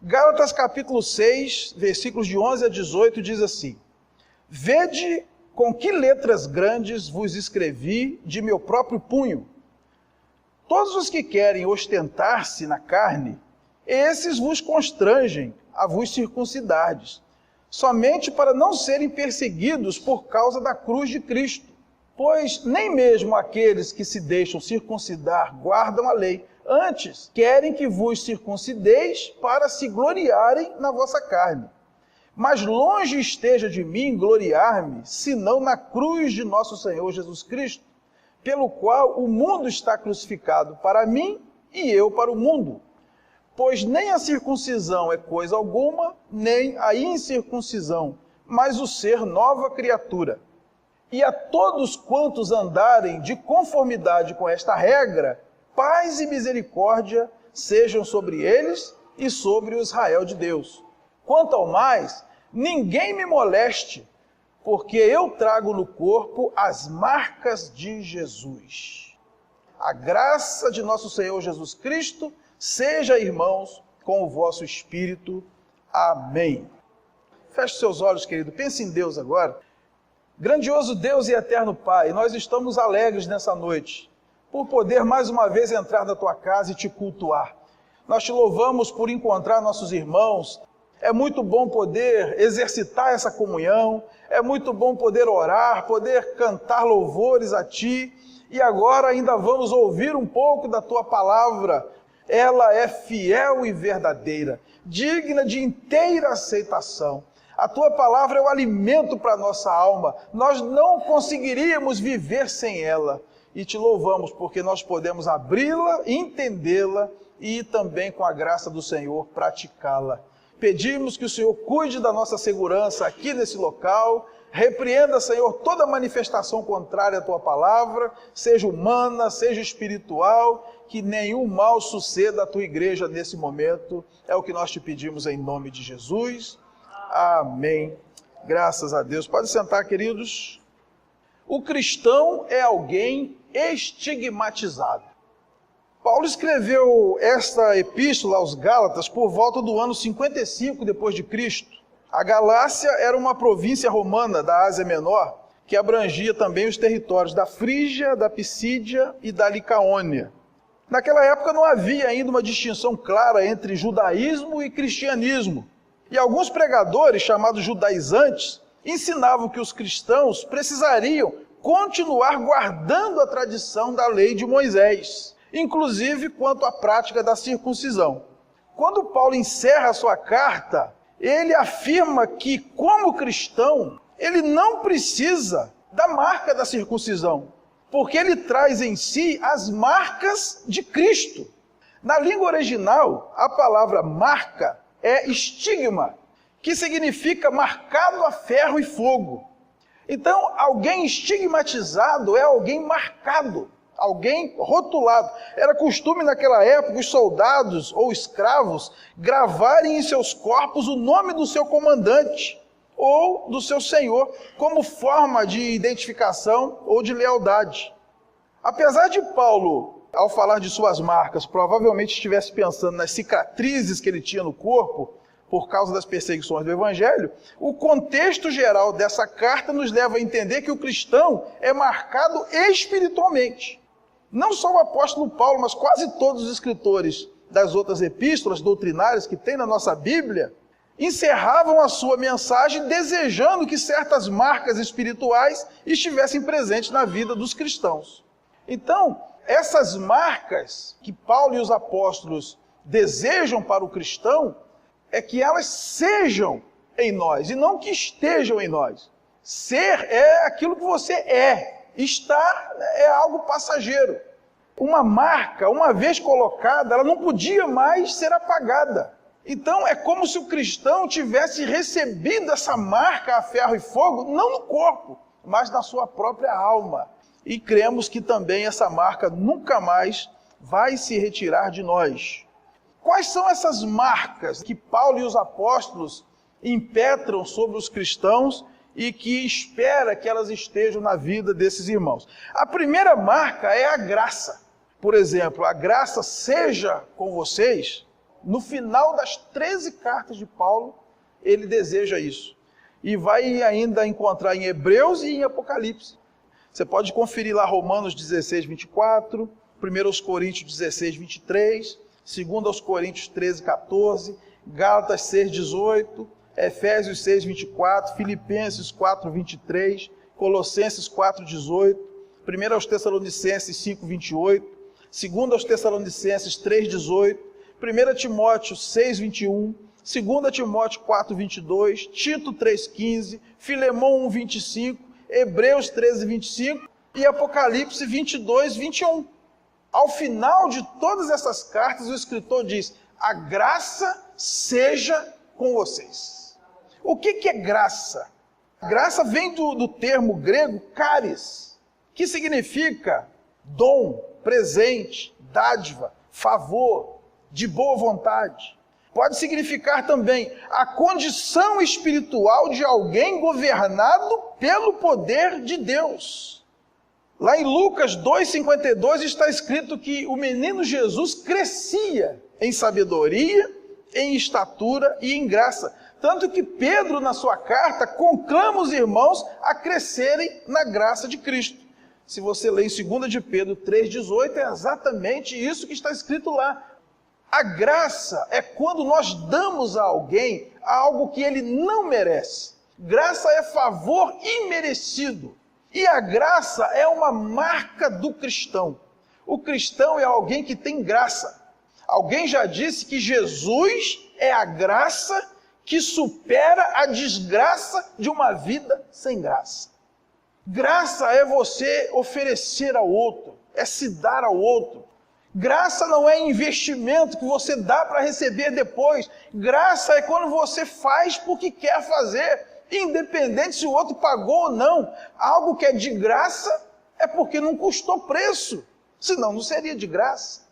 Gálatas capítulo 6, versículos de 11 a 18, diz assim: Vede com que letras grandes vos escrevi de meu próprio punho. Todos os que querem ostentar-se na carne, esses vos constrangem a vos circuncidardes, somente para não serem perseguidos por causa da cruz de Cristo. Pois nem mesmo aqueles que se deixam circuncidar guardam a lei. Antes, querem que vos circuncideis para se gloriarem na vossa carne. Mas longe esteja de mim gloriar-me, senão na cruz de nosso Senhor Jesus Cristo, pelo qual o mundo está crucificado para mim e eu para o mundo. Pois nem a circuncisão é coisa alguma, nem a incircuncisão, mas o ser nova criatura. E a todos quantos andarem de conformidade com esta regra, paz e misericórdia sejam sobre eles e sobre o Israel de Deus. Quanto ao mais, ninguém me moleste, porque eu trago no corpo as marcas de Jesus. A graça de nosso Senhor Jesus Cristo seja, irmãos, com o vosso espírito. Amém. Feche seus olhos, querido. Pense em Deus agora. Grandioso Deus e eterno Pai, nós estamos alegres nessa noite, por poder mais uma vez entrar na tua casa e te cultuar. Nós te louvamos por encontrar nossos irmãos. É muito bom poder exercitar essa comunhão, é muito bom poder orar, poder cantar louvores a ti, e agora ainda vamos ouvir um pouco da tua palavra. Ela é fiel e verdadeira, digna de inteira aceitação. A tua palavra é o alimento para a nossa alma. Nós não conseguiríamos viver sem ela. E te louvamos porque nós podemos abri-la, entendê-la e também, com a graça do Senhor, praticá-la. Pedimos que o Senhor cuide da nossa segurança aqui nesse local. Repreenda, Senhor, toda manifestação contrária à tua palavra, seja humana, seja espiritual, que nenhum mal suceda à tua igreja nesse momento. É o que nós te pedimos em nome de Jesus. Amém. Graças a Deus. Pode sentar, queridos. O cristão é alguém estigmatizado. Paulo escreveu esta epístola aos Gálatas por volta do ano 55 depois de Cristo. A Galácia era uma província romana da Ásia Menor, que abrangia também os territórios da Frígia, da Pisídia e da Licaônia. Naquela época não havia ainda uma distinção clara entre judaísmo e cristianismo. E alguns pregadores, chamados judaizantes, ensinavam que os cristãos precisariam continuar guardando a tradição da lei de Moisés, inclusive quanto à prática da circuncisão. Quando Paulo encerra a sua carta, ele afirma que, como cristão, ele não precisa da marca da circuncisão, porque ele traz em si as marcas de Cristo. Na língua original, a palavra marca é estigma, que significa marcado a ferro e fogo. Então, alguém estigmatizado é alguém marcado, alguém rotulado. Era costume naquela época os soldados ou escravos gravarem em seus corpos o nome do seu comandante ou do seu senhor, como forma de identificação ou de lealdade. Apesar de Paulo, ao falar de suas marcas, provavelmente estivesse pensando nas cicatrizes que ele tinha no corpo, por causa das perseguições do Evangelho, o contexto geral dessa carta nos leva a entender que o cristão é marcado espiritualmente. Não só o apóstolo Paulo, mas quase todos os escritores das outras epístolas doutrinárias que tem na nossa Bíblia, encerravam a sua mensagem desejando que certas marcas espirituais estivessem presentes na vida dos cristãos. Então, essas marcas que Paulo e os apóstolos desejam para o cristão é que elas sejam em nós e não que estejam em nós. Ser é aquilo que você é. Estar é algo passageiro. Uma marca, uma vez colocada, ela não podia mais ser apagada. Então é como se o cristão tivesse recebido essa marca a ferro e fogo, não no corpo, mas na sua própria alma. E cremos que também essa marca nunca mais vai se retirar de nós. Quais são essas marcas que Paulo e os apóstolos impetram sobre os cristãos e que espera que elas estejam na vida desses irmãos? A primeira marca é a graça. Por exemplo, a graça seja com vocês, No final das 13 cartas de Paulo, ele deseja isso. E vai ainda encontrar em Hebreus e em Apocalipse. Você pode conferir lá Romanos 16, 24, 1 Coríntios 16, 23, 2 Coríntios 13, 14, Gálatas 6, 18, Efésios 6, 24, Filipenses 4, 23, Colossenses 4, 18, 1 Tessalonicenses 5, 28, 2 Tessalonicenses 3, 18, 1 Timóteo 6, 21, 2 Timóteo 4, 22, Tito 3, 15, Filemão 1, 25, Hebreus 13, 25 e Apocalipse 22, 21. Ao final de todas essas cartas, o escritor diz: a graça seja com vocês. O que é graça? Graça vem do termo grego charis, que significa dom, presente, dádiva, favor, de boa vontade. Pode significar também a condição espiritual de alguém governado pelo poder de Deus. Lá em Lucas 2,52 está escrito que o menino Jesus crescia em sabedoria, em estatura e em graça. Tanto que Pedro, na sua carta, conclama os irmãos a crescerem na graça de Cristo. Se você ler em 2 de Pedro 3,18, é exatamente isso que está escrito lá. A graça é quando nós damos a alguém algo que ele não merece. Graça é favor imerecido. E a graça é uma marca do cristão. O cristão é alguém que tem graça. Alguém já disse que Jesus é a graça que supera a desgraça de uma vida sem graça. Graça é você oferecer ao outro, é se dar ao outro. Graça não é investimento que você dá para receber depois. Graça é quando você faz porque quer fazer, independente se o outro pagou ou não. Algo que é de graça é porque não custou preço, senão não seria de graça.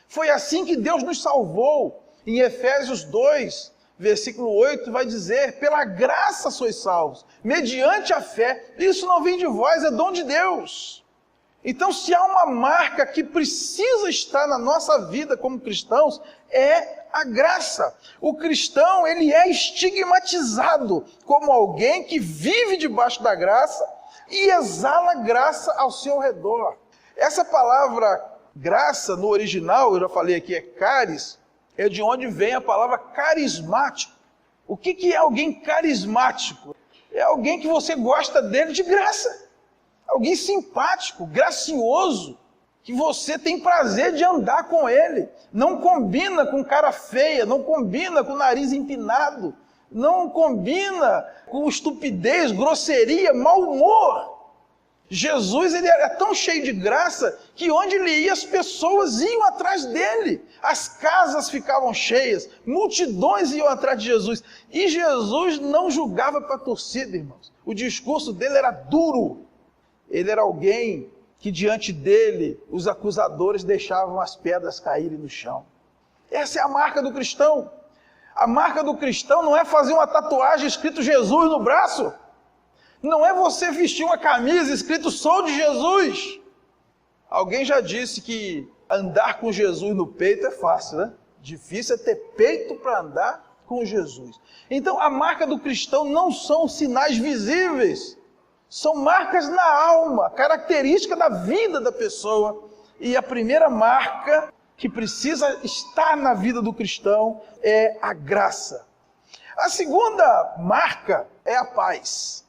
Foi assim que Deus nos salvou. Em Efésios 2, versículo 8, vai dizer: pela graça sois salvos, mediante a fé. Isso não vem de vós, é dom de Deus. Então, se há uma marca que precisa estar na nossa vida como cristãos, é a graça. O cristão, ele é estigmatizado como alguém que vive debaixo da graça e exala graça ao seu redor. Essa palavra graça, no original, eu já falei aqui, é charis, é de onde vem a palavra carismático. O que é alguém carismático? É alguém que você gosta dele de graça. Alguém simpático, gracioso, que você tem prazer de andar com ele. Não combina com cara feia, não combina com nariz empinado, não combina com estupidez, grosseria, mau humor. Jesus, ele era tão cheio de graça que onde ele ia as pessoas iam atrás dele. As casas ficavam cheias, multidões iam atrás de Jesus. E Jesus não julgava para a torcida, irmãos. O discurso dele era duro. Ele era alguém que diante dele os acusadores deixavam as pedras caírem no chão. Essa é a marca do cristão. A marca do cristão não é fazer uma tatuagem escrito Jesus no braço. Não é você vestir uma camisa escrito sou de Jesus. Alguém já disse que andar com Jesus no peito é fácil, né? Difícil é ter peito para andar com Jesus. Então a marca do cristão não são sinais visíveis. São marcas na alma, característica da vida da pessoa. E a primeira marca que precisa estar na vida do cristão é a graça. A segunda marca é a paz.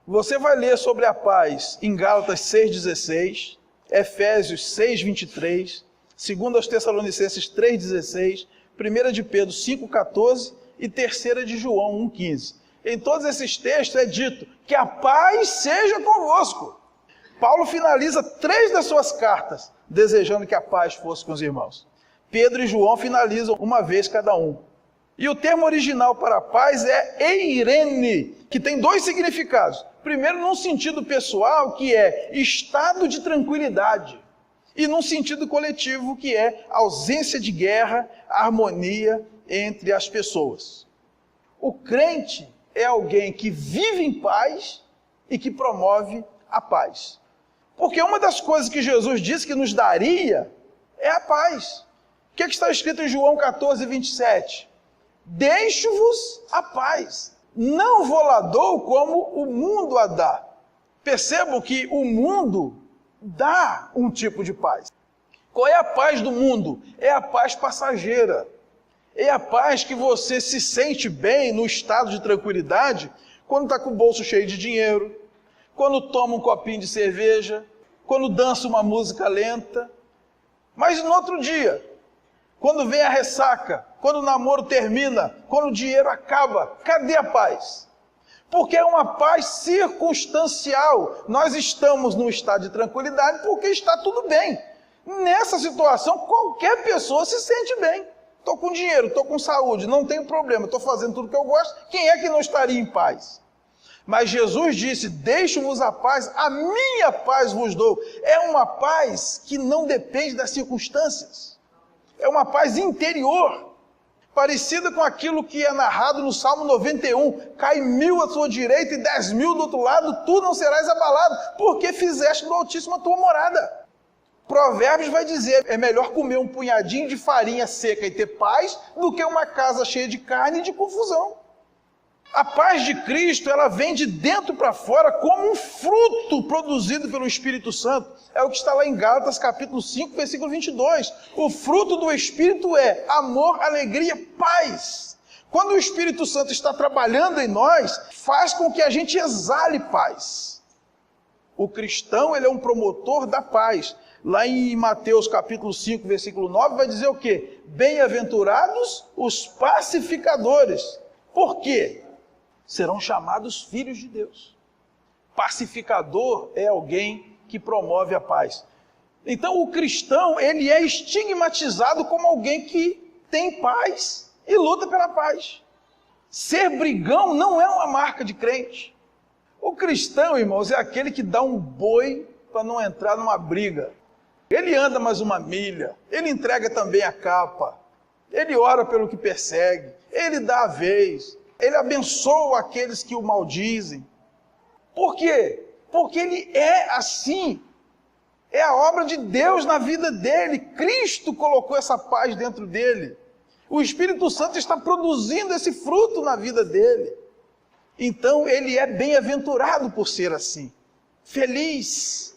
Você vai ler sobre a paz em Gálatas 6,16, Efésios 6,23, 2 Tessalonicenses 3,16, 1 de Pedro 5,14 e 3 de João 1,15. Em todos esses textos é dito que a paz seja convosco. Paulo finaliza 3 das suas cartas desejando que a paz fosse com os irmãos. Pedro e João finalizam uma vez cada um. E o termo original para a paz é eirene, que tem 2 significados. Primeiro, num sentido pessoal, que é estado de tranquilidade. E num sentido coletivo, que é ausência de guerra, harmonia entre as pessoas. O crente é alguém que vive em paz e que promove a paz. Porque uma das coisas que Jesus disse que nos daria é a paz. que está escrito em João 14, 27? Deixo-vos a paz. Não vou lá dou como o mundo a dá. Percebam que o mundo dá um tipo de paz. Qual é a paz do mundo? É a paz passageira. É a paz que você se sente bem no estado de tranquilidade quando está com o bolso cheio de dinheiro, quando toma um copinho de cerveja, quando dança uma música lenta. Mas no outro dia, quando vem a ressaca, quando o namoro termina, quando o dinheiro acaba, cadê a paz? Porque é uma paz circunstancial. Nós estamos num estado de tranquilidade porque está tudo bem. Nessa situação, qualquer pessoa se sente bem. Estou com dinheiro, estou com saúde, não tenho problema, estou fazendo tudo que eu gosto. Quem é que não estaria em paz? Mas Jesus disse, deixo-vos a paz, a minha paz vos dou. É uma paz que não depende das circunstâncias. É uma paz interior, parecida com aquilo que é narrado no Salmo 91. Cai 1000 à sua direita e 10.000 do outro lado, tu não serás abalado, porque fizeste do Altíssimo a tua morada. Provérbios vai dizer, é melhor comer um punhadinho de farinha seca e ter paz, do que uma casa cheia de carne e de confusão. A paz de Cristo, ela vem de dentro para fora como um fruto produzido pelo Espírito Santo. É o que está lá em Gálatas capítulo 5, versículo 22. O fruto do Espírito é amor, alegria, paz. Quando o Espírito Santo está trabalhando em nós, faz com que a gente exale paz. O cristão, ele é um promotor da paz. Lá em Mateus capítulo 5, versículo 9, vai dizer o quê? Bem-aventurados os pacificadores. Por quê? Serão chamados filhos de Deus. Pacificador é alguém que promove a paz. Então o cristão, ele é estigmatizado como alguém que tem paz e luta pela paz. Ser brigão não é uma marca de crente. O cristão, irmãos, é aquele que dá um boi para não entrar numa briga. Ele anda mais uma milha, ele entrega também a capa, ele ora pelo que persegue, ele dá a vez, ele abençoa aqueles que o maldizem. Por quê? Porque ele é assim, é a obra de Deus na vida dele. Cristo colocou essa paz dentro dele. O Espírito Santo está produzindo esse fruto na vida dele. Então ele é bem-aventurado por ser assim, feliz.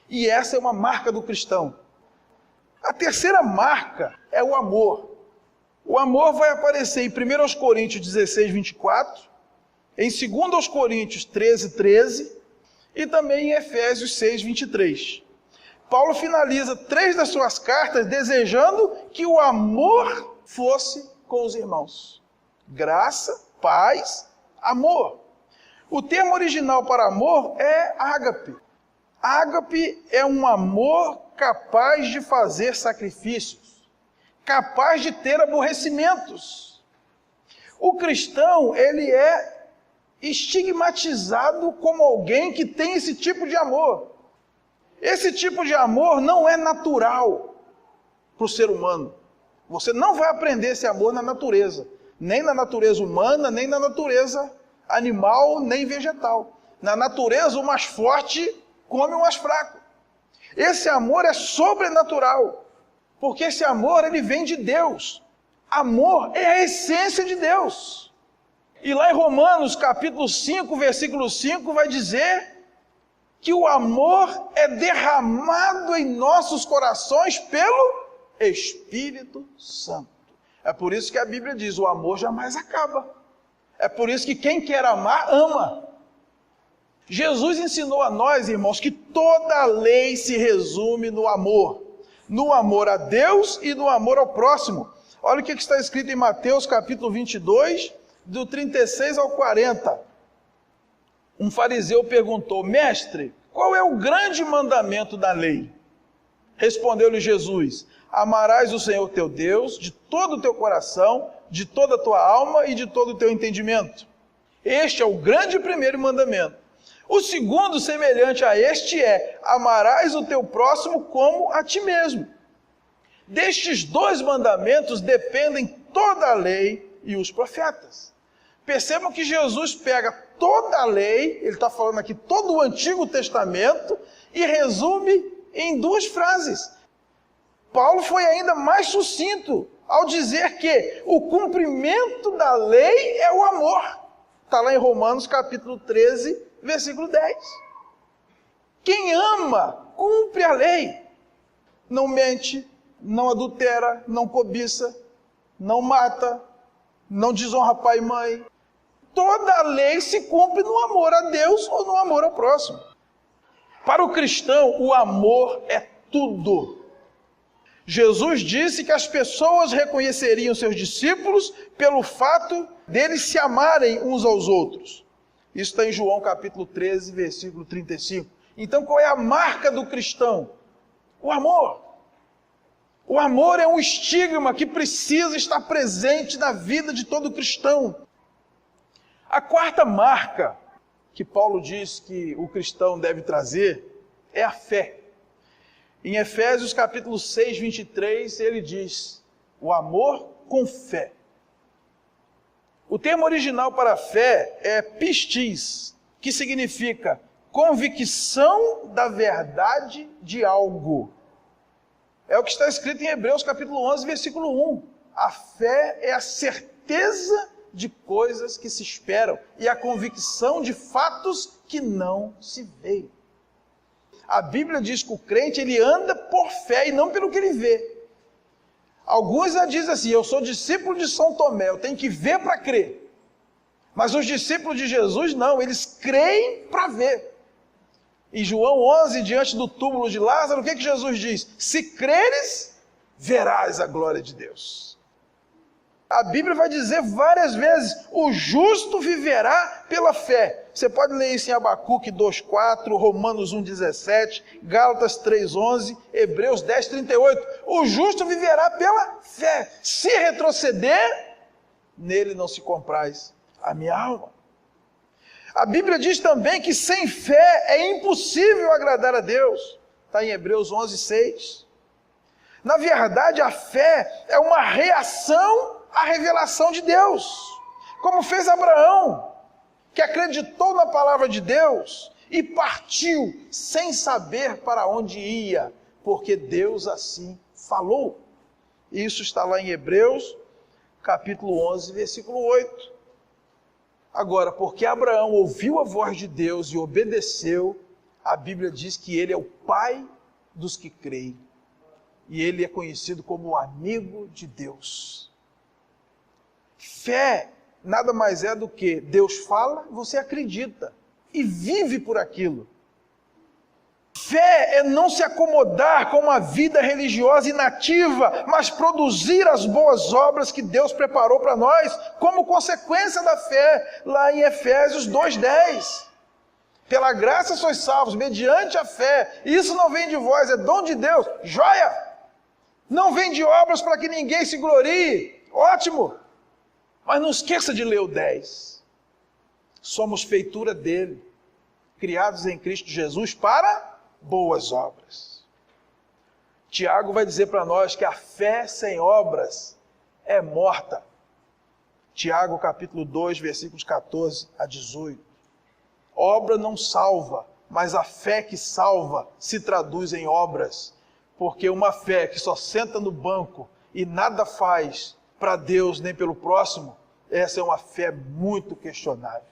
E essa é uma marca do cristão. A terceira marca é o amor. O amor vai aparecer em 1 Coríntios 16, 24, em 2 Coríntios 13, 13 e também em Efésios 6, 23. Paulo finaliza 3 das suas cartas desejando que o amor fosse com os irmãos. Graça, paz, amor. O termo original para amor é ágape. Ágape é um amor capaz de fazer sacrifícios, capaz de ter aborrecimentos. O cristão, ele é estigmatizado como alguém que tem esse tipo de amor. Esse tipo de amor não é natural para o ser humano. Você não vai aprender esse amor na natureza, nem na natureza humana, nem na natureza animal, nem vegetal. Na natureza, o mais forte come o mais fraco. Esse amor é sobrenatural, porque esse amor, ele vem de Deus. Amor é a essência de Deus. E lá em Romanos capítulo 5, versículo 5, vai dizer que o amor é derramado em nossos corações pelo Espírito Santo. É por isso que a Bíblia diz, o amor jamais acaba. É por isso que quem quer amar, ama. Jesus ensinou a nós, irmãos, que toda a lei se resume no amor a Deus e no amor ao próximo. Olha o que está escrito em Mateus capítulo 22, do 36 ao 40. Um fariseu perguntou, mestre, qual é o grande mandamento da lei? Respondeu-lhe Jesus, amarás o Senhor teu Deus de todo o teu coração, de toda a tua alma e de todo o teu entendimento. Este é o grande primeiro mandamento. O segundo, semelhante a este, é: amarás o teu próximo como a ti mesmo. Destes 2 mandamentos dependem toda a lei e os profetas. Percebam que Jesus pega toda a lei, ele está falando aqui todo o Antigo Testamento, e resume em 2 frases. Paulo foi ainda mais sucinto ao dizer que o cumprimento da lei é o amor. Está lá em Romanos capítulo 13, versículo 10. Quem ama, cumpre a lei. Não mente, não adultera, não cobiça, não mata, não desonra pai e mãe. Toda a lei se cumpre no amor a Deus ou no amor ao próximo. Para o cristão, o amor é tudo. Jesus disse que as pessoas reconheceriam seus discípulos pelo fato deles se amarem uns aos outros. Isso está em João capítulo 13, versículo 35. Então qual é a marca do cristão? O amor. O amor é um estigma que precisa estar presente na vida de todo cristão. A quarta marca que Paulo diz que o cristão deve trazer é a fé. Em Efésios capítulo 6, 23, ele diz, o amor com fé. O termo original para fé é pistis, que significa convicção da verdade de algo. É o que está escrito em Hebreus capítulo 11, versículo 1. A fé é a certeza de coisas que se esperam e a convicção de fatos que não se veem. A Bíblia diz que o crente ele anda por fé e não pelo que ele vê. Alguns já dizem assim, eu sou discípulo de São Tomé, eu tenho que ver para crer. Mas os discípulos de Jesus não, eles creem para ver. Em João 11, diante do túmulo de Lázaro, o que Jesus diz? Se creres, verás a glória de Deus. A Bíblia vai dizer várias vezes, o justo viverá pela fé. Você pode ler isso em Abacuque 2,4, Romanos 1,17, Gálatas 3,11, Hebreus 10,38. O justo viverá pela fé. Se retroceder, nele não se compraz a minha alma. A Bíblia diz também que sem fé é impossível agradar a Deus. Está em Hebreus 11,6. Na verdade, a fé é uma reação à revelação de Deus. Como fez Abraão, que acreditou na palavra de Deus e partiu sem saber para onde ia, porque Deus assim falou. Isso está lá em Hebreus, capítulo 11, versículo 8. Agora, porque Abraão ouviu a voz de Deus e obedeceu, a Bíblia diz que ele é o pai dos que creem. E ele é conhecido como o amigo de Deus. Fé nada mais é do que Deus fala, você acredita e vive por aquilo. Fé é não se acomodar com uma vida religiosa inativa, mas produzir as boas obras que Deus preparou para nós como consequência da fé, lá em Efésios 2,10. Pela graça sois salvos, mediante a fé. Isso não vem de vós, é dom de Deus. Joia! Não vem de obras para que ninguém se glorie. Ótimo! Mas não esqueça de ler o 10. Somos feitura dele, criados em Cristo Jesus para boas obras. Tiago vai dizer para nós que a fé sem obras é morta. Tiago capítulo 2, versículos 14 a 18. Obra não salva, mas a fé que salva se traduz em obras. Porque uma fé que só senta no banco e nada faz para Deus nem pelo próximo, essa é uma fé muito questionável.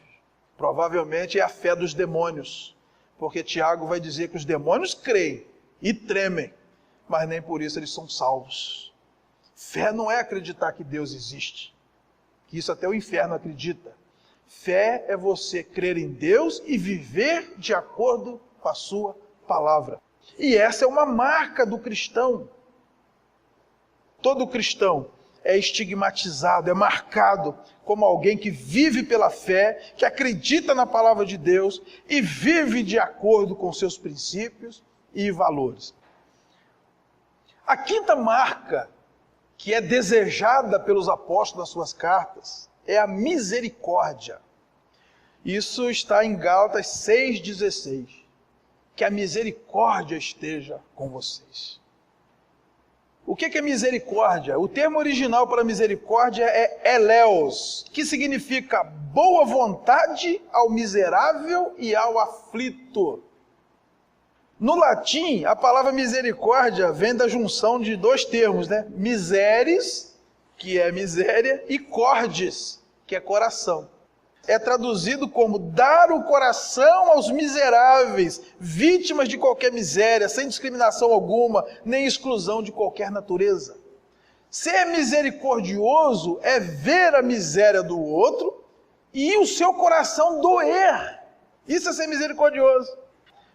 Provavelmente é a fé dos demônios, porque Tiago vai dizer que os demônios creem e tremem, mas nem por isso eles são salvos. Fé não é acreditar que Deus existe, que isso até o inferno acredita. Fé é você crer em Deus e viver de acordo com a sua palavra. E essa é uma marca do cristão. Todo cristão é estigmatizado, é marcado como alguém que vive pela fé, que acredita na palavra de Deus e vive de acordo com seus princípios e valores. A quinta marca que é desejada pelos apóstolos nas suas cartas é a misericórdia. Isso está em Gálatas 6,16. Que a misericórdia esteja com vocês. O que é misericórdia? O termo original para misericórdia é eleos, que significa boa vontade ao miserável e ao aflito. No latim, a palavra misericórdia vem da junção de dois termos, né? Miseres, que é miséria, e cordis, que é coração. É traduzido como dar o coração aos miseráveis, vítimas de qualquer miséria, sem discriminação alguma, nem exclusão de qualquer natureza. Ser misericordioso é ver a miséria do outro e o seu coração doer. Isso é ser misericordioso.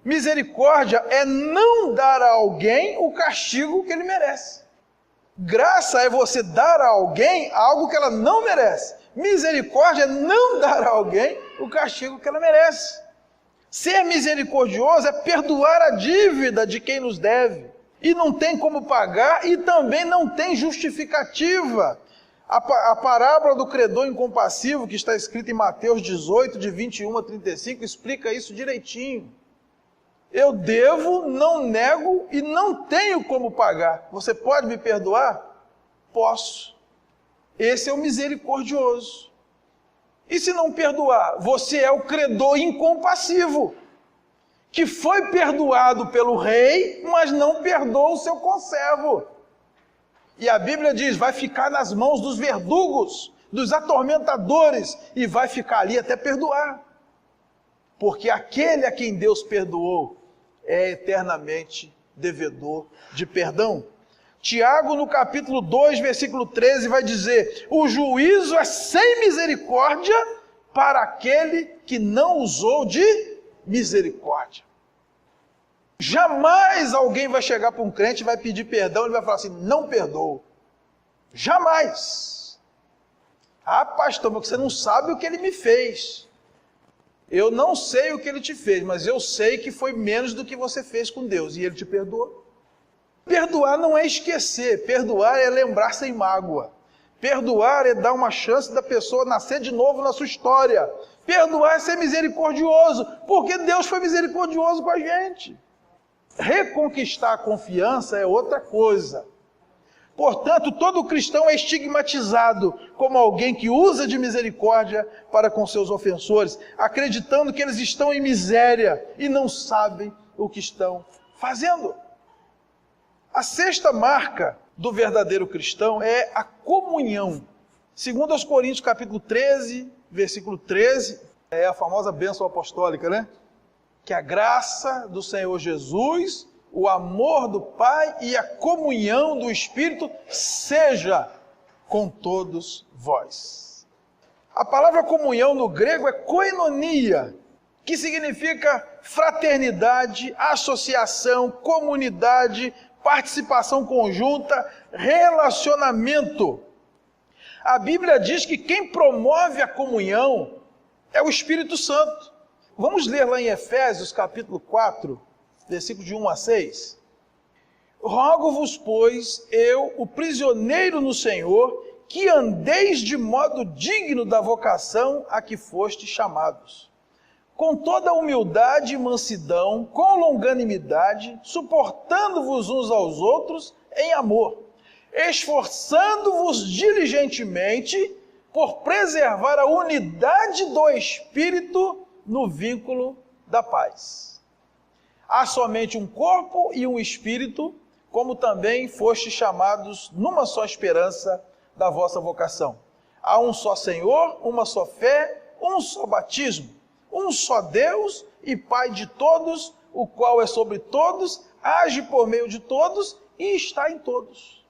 Misericórdia é não dar a alguém o castigo que ele merece. Graça é você dar a alguém algo que ela não merece. Misericórdia é não dar a alguém o castigo que ela merece. Ser misericordioso é perdoar a dívida de quem nos deve. E não tem como pagar e também não tem justificativa. A parábola do credor incompassivo, que está escrita em Mateus 18, de 21 a 35, explica isso direitinho. Eu devo, não nego e não tenho como pagar. Você pode me perdoar? Posso. Esse é o misericordioso. E se não perdoar? Você é o credor incompassivo, que foi perdoado pelo rei, mas não perdoa o seu conservo. E a Bíblia diz, vai ficar nas mãos dos verdugos, dos atormentadores, e vai ficar ali até perdoar. Porque aquele a quem Deus perdoou é eternamente devedor de perdão. Tiago, no capítulo 2, versículo 13, vai dizer, o juízo é sem misericórdia para aquele que não usou de misericórdia. Jamais alguém vai chegar para um crente e vai pedir perdão, ele vai falar assim, não perdoo. Jamais. Ah, pastor, mas você não sabe o que ele me fez. Eu não sei o que ele te fez, mas eu sei que foi menos do que você fez com Deus, e ele te perdoou. Perdoar não é esquecer, perdoar é lembrar sem mágoa. Perdoar é dar uma chance da pessoa nascer de novo na sua história. Perdoar é ser misericordioso, porque Deus foi misericordioso com a gente. Reconquistar a confiança é outra coisa. Portanto, todo cristão é estigmatizado como alguém que usa de misericórdia para com seus ofensores, acreditando que eles estão em miséria e não sabem o que estão fazendo. A sexta marca do verdadeiro cristão é a comunhão. Segundo aos Coríntios, capítulo 13, versículo 13, é a famosa bênção apostólica, né? Que a graça do Senhor Jesus, o amor do Pai e a comunhão do Espírito seja com todos vós. A palavra comunhão no grego é koinonia, que significa fraternidade, associação, comunidade, participação conjunta, relacionamento. A Bíblia diz que quem promove a comunhão é o Espírito Santo. Vamos ler lá em Efésios capítulo 4, versículos de 1 a 6. Rogo-vos, pois, eu, o prisioneiro no Senhor, que andeis de modo digno da vocação a que fostes chamados, com toda humildade e mansidão, com longanimidade, suportando-vos uns aos outros em amor, esforçando-vos diligentemente por preservar a unidade do Espírito no vínculo da paz. Há somente um corpo e um Espírito, como também fostes chamados numa só esperança da vossa vocação. Há um só Senhor, uma só fé, um só batismo, um só Deus e Pai de todos, o qual é sobre todos, age por meio de todos e está em todos.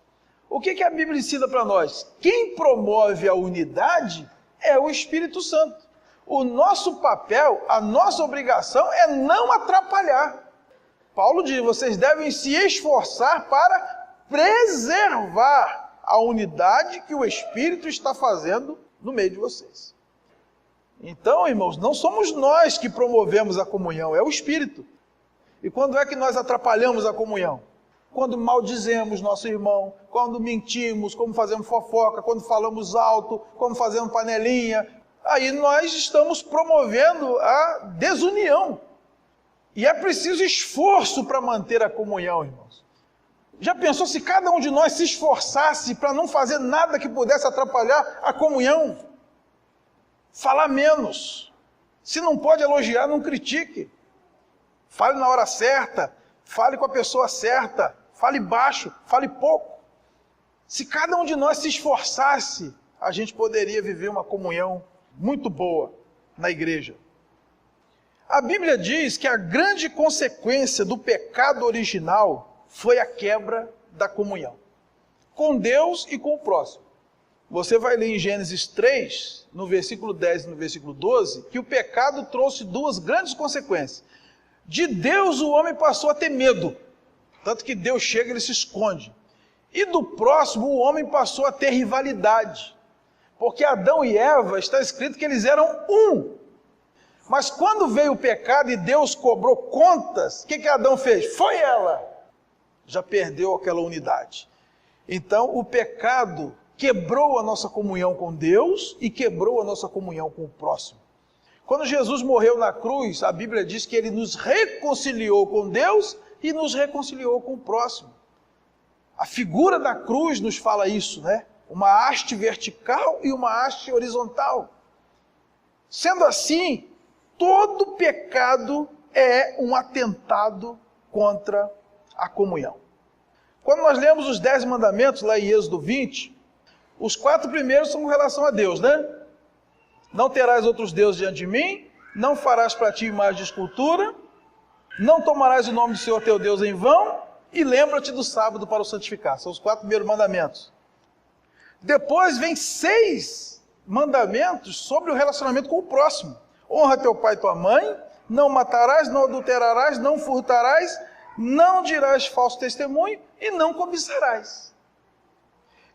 O que a Bíblia ensina para nós? Quem promove a unidade é o Espírito Santo. O nosso papel, a nossa obrigação é não atrapalhar. Paulo diz, vocês devem se esforçar para preservar a unidade que o Espírito está fazendo no meio de vocês. Então, irmãos, não somos nós que promovemos a comunhão, é o Espírito. E quando é que nós atrapalhamos a comunhão? Quando maldizemos nosso irmão, quando mentimos, quando fazemos fofoca, quando falamos alto, quando fazemos panelinha. Aí nós estamos promovendo a desunião. E é preciso esforço para manter a comunhão, irmãos. Já pensou se cada um de nós se esforçasse para não fazer nada que pudesse atrapalhar a comunhão? Falar menos. Se não pode elogiar, não critique. Fale na hora certa. Fale com a pessoa certa, fale baixo, fale pouco. Se cada um de nós se esforçasse, a gente poderia viver uma comunhão muito boa na igreja. A Bíblia diz que a grande consequência do pecado original foi a quebra da comunhão com Deus e com o próximo. Você vai ler em Gênesis 3, no versículo 10 e no versículo 12, que o pecado trouxe duas grandes consequências. De Deus o homem passou a ter medo, tanto que Deus chega e ele se esconde. E do próximo o homem passou a ter rivalidade, porque Adão e Eva, está escrito que eles eram um. Mas quando veio o pecado e Deus cobrou contas, o que Adão fez? Foi ela. Já perdeu aquela unidade. Então o pecado quebrou a nossa comunhão com Deus e quebrou a nossa comunhão com o próximo. Quando Jesus morreu na cruz, a Bíblia diz que ele nos reconciliou com Deus e nos reconciliou com o próximo. A figura da cruz nos fala isso, né? Uma haste vertical e uma haste horizontal. Sendo assim, todo pecado é um atentado contra a comunhão. Quando nós lemos os 10 mandamentos, lá em Êxodo 20, os 4 primeiros são com relação a Deus, né? Não terás outros deuses diante de mim, não farás para ti imagem de escultura, não tomarás o nome do Senhor teu Deus em vão, e lembra-te do sábado para o santificar. São os 4 primeiros mandamentos. Depois vem 6 mandamentos sobre o relacionamento com o próximo. Honra teu pai e tua mãe, não matarás, não adulterarás, não furtarás, não dirás falso testemunho e não cobiçarás.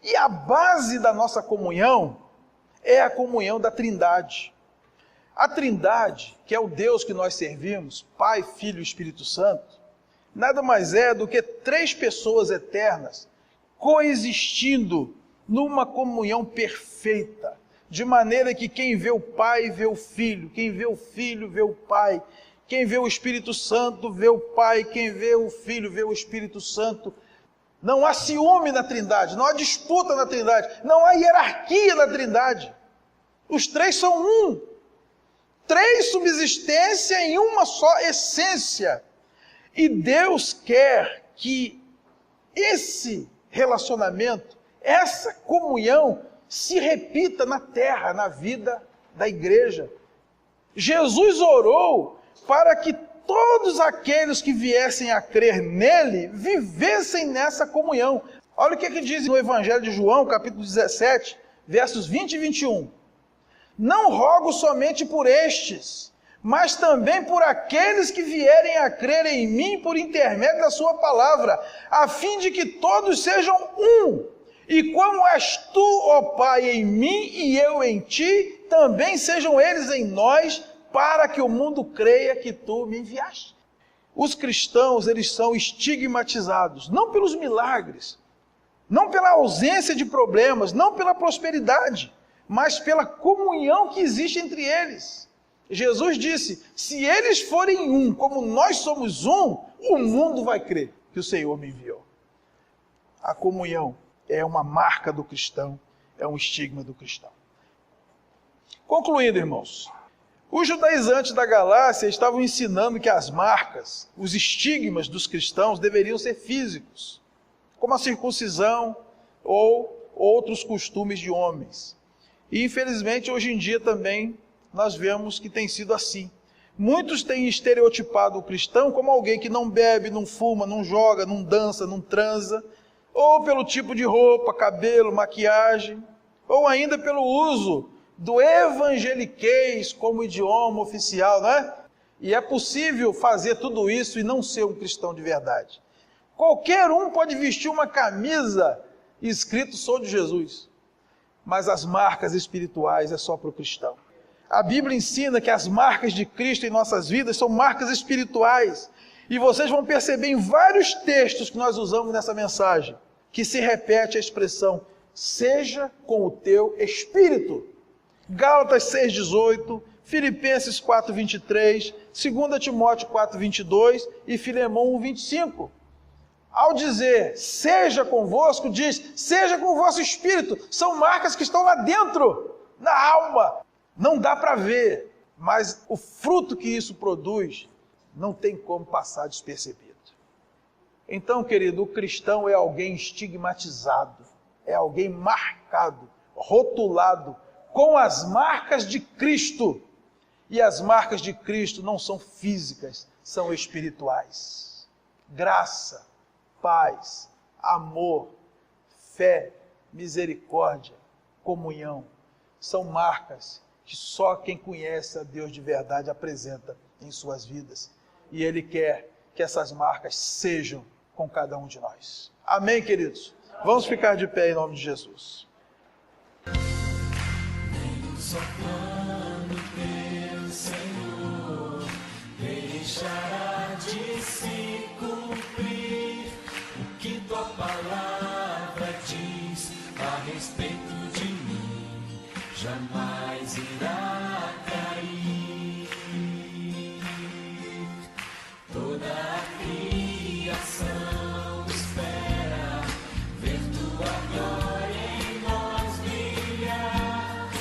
E a base da nossa comunhão é a comunhão da Trindade. A Trindade, que é o Deus que nós servimos, Pai, Filho e Espírito Santo, nada mais é do que 3 pessoas eternas coexistindo numa comunhão perfeita, de maneira que quem vê o Pai vê o Filho, quem vê o Filho vê o Pai, quem vê o Espírito Santo vê o Pai, quem vê o Filho vê o Espírito Santo. Não há ciúme na Trindade, não há disputa na Trindade, não há hierarquia na Trindade. Os 3 são um. 3 subsistências em uma só essência. E Deus quer que esse relacionamento, essa comunhão, se repita na terra, na vida da igreja. Jesus orou para que todos aqueles que viessem a crer nele, vivessem nessa comunhão. Olha o que diz no Evangelho de João, capítulo 17, versos 20 e 21. Não rogo somente por estes, mas também por aqueles que vierem a crer em mim por intermédio da sua palavra, a fim de que todos sejam um. E como és tu, ó Pai, em mim e eu em ti, também sejam eles em nós, para que o mundo creia que tu me enviaste. Os cristãos, eles são estigmatizados, não pelos milagres, não pela ausência de problemas, não pela prosperidade, mas pela comunhão que existe entre eles. Jesus disse, se eles forem um, como nós somos um, o mundo vai crer que o Senhor me enviou. A comunhão é uma marca do cristão, é um estigma do cristão. Concluindo, irmãos, os judaizantes da Galácia estavam ensinando que as marcas, os estigmas dos cristãos deveriam ser físicos, como a circuncisão ou outros costumes de homens. E infelizmente hoje em dia também nós vemos que tem sido assim. Muitos têm estereotipado o cristão como alguém que não bebe, não fuma, não joga, não dança, não transa, ou pelo tipo de roupa, cabelo, maquiagem, ou ainda pelo uso do evangeliquez como idioma oficial, não é? E é possível fazer tudo isso e não ser um cristão de verdade. Qualquer um pode vestir uma camisa escrito sou de Jesus, mas as marcas espirituais é só para o cristão. A Bíblia ensina que as marcas de Cristo em nossas vidas são marcas espirituais. E vocês vão perceber em vários textos que nós usamos nessa mensagem, que se repete a expressão, seja com o teu espírito. Gálatas 6,18, Filipenses 4,23, 2 Timóteo 4,22 e Filemão 1,25. Ao dizer, seja convosco, diz, seja com o vosso espírito. São marcas que estão lá dentro, na alma. Não dá para ver, mas o fruto que isso produz não tem como passar despercebido. Então, querido, o cristão é alguém estigmatizado, é alguém marcado, rotulado, com as marcas de Cristo. E as marcas de Cristo não são físicas, são espirituais. Graça, paz, amor, fé, misericórdia, comunhão. São marcas que só quem conhece a Deus de verdade apresenta em suas vidas. E Ele quer que essas marcas sejam com cada um de nós. Amém, queridos? Vamos ficar de pé em nome de Jesus. Nem só plano teu, Senhor, deixará de se cumprir o que tua palavra diz a respeito de mim, jamais irá cair. Toda a criação espera ver tua glória em nós brilhar.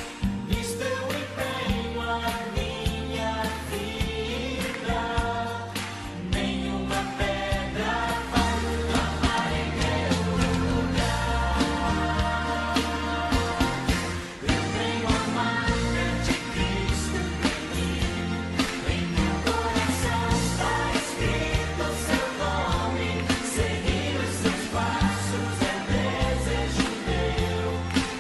Nisto eu empenho a minha vida. Nenhuma pedra vai amar em meu lugar. Eu tenho a marca de Cristo em meu coração, está escrito seu nome. Seguir os seus passos é desejo meu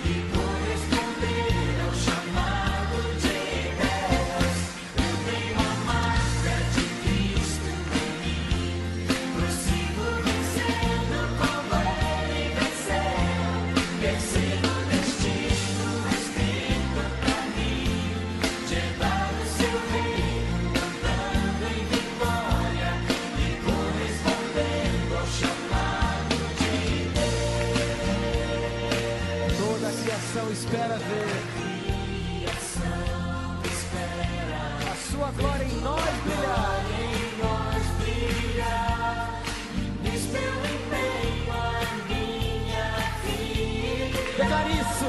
e corresponder ao chamado de Deus. Eu tenho a marca de Cristo em mim, prossigo vencendo como Ele venceu. Persigo o destino escrito pra mim, de herdar o seu reino, andando em vitória e correspondendo ao chamado de Deus. Toda a criação espera ver a sua glória em nós brilhar. Nisto eu empenho a minha vida. Declare isso.